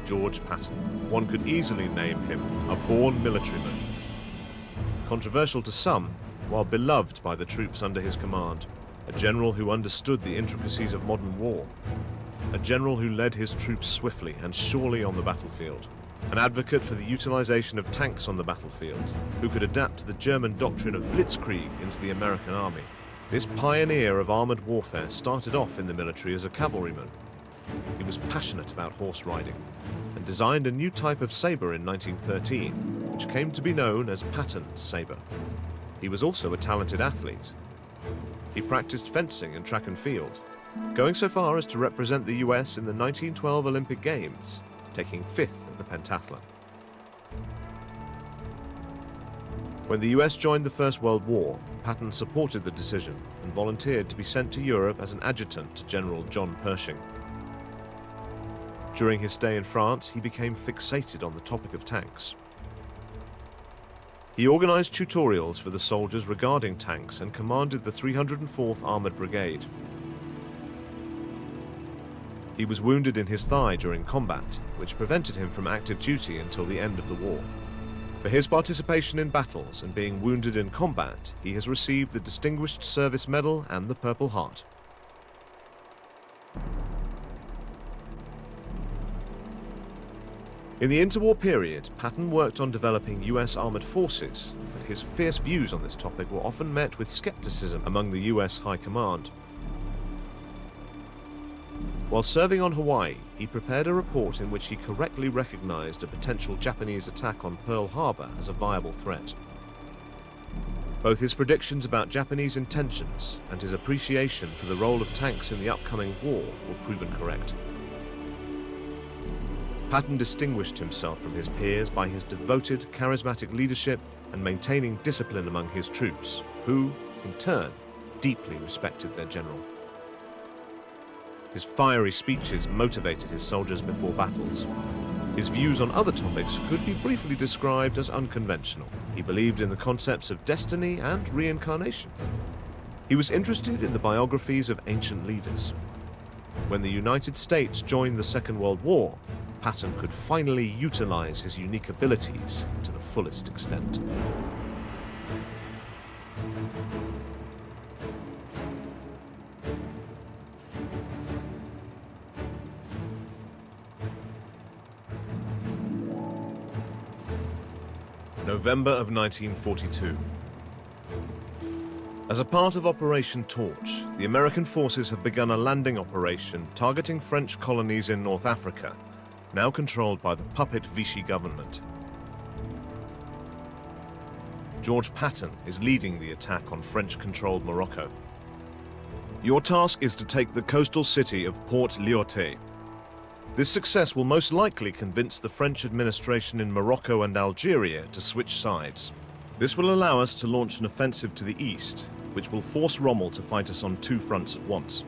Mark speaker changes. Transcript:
Speaker 1: George Patton. One could easily name him a born militaryman. Controversial to some, while beloved by the troops under his command, a general who understood the intricacies of modern war, a general who led his troops swiftly and surely on the battlefield, an advocate for the utilization of tanks on the battlefield, who could adapt to the German doctrine of blitzkrieg into the American army. This pioneer of armored warfare started off in the military as a cavalryman. He was passionate about horse riding and designed a new type of saber in 1913, which came to be known as Patton's saber. He was also a talented athlete. He practiced fencing and track and field, going so far as to represent the US in the 1912 Olympic Games, taking 5th at the pentathlon. When the US joined the First World War, Patton supported the decision and volunteered to be sent to Europe as an adjutant to General John Pershing. During his stay in France, he became fixated on the topic of tanks. He organized tutorials for the soldiers regarding tanks and commanded the 304th Armored Brigade. He was wounded in his thigh during combat, which prevented him from active duty until the end of the war. For his participation in battles and being wounded in combat, he has received the Distinguished Service Medal and the Purple Heart. In the interwar period, Patton worked on developing US armored forces, but his fierce views on this topic were often met with skepticism among the US High Command. While serving on Hawaii, he prepared a report in which he correctly recognized a potential Japanese attack on Pearl Harbor as a viable threat. Both his predictions about Japanese intentions and his appreciation for the role of tanks in the upcoming war were proven correct. Patton distinguished himself from his peers by his devoted, charismatic leadership and maintaining discipline among his troops, who, in turn, deeply respected their general. His fiery speeches motivated his soldiers before battles. His views on other topics could be briefly described as unconventional. He believed in the concepts of destiny and reincarnation. He was interested in the biographies of ancient leaders. When the United States joined the Second World War, Patton could finally utilize his unique abilities to the fullest extent. November of 1942. As a part of Operation Torch, the American forces have begun a landing operation targeting French colonies in North Africa, now controlled by the puppet Vichy government. George Patton is leading the attack on French-controlled Morocco. Your task is to take the coastal city of Port Lyautey. This success will most likely convince the French administration in Morocco and Algeria to switch sides. This will allow us to launch an offensive to the east, which will force Rommel to fight us on 2 fronts at once.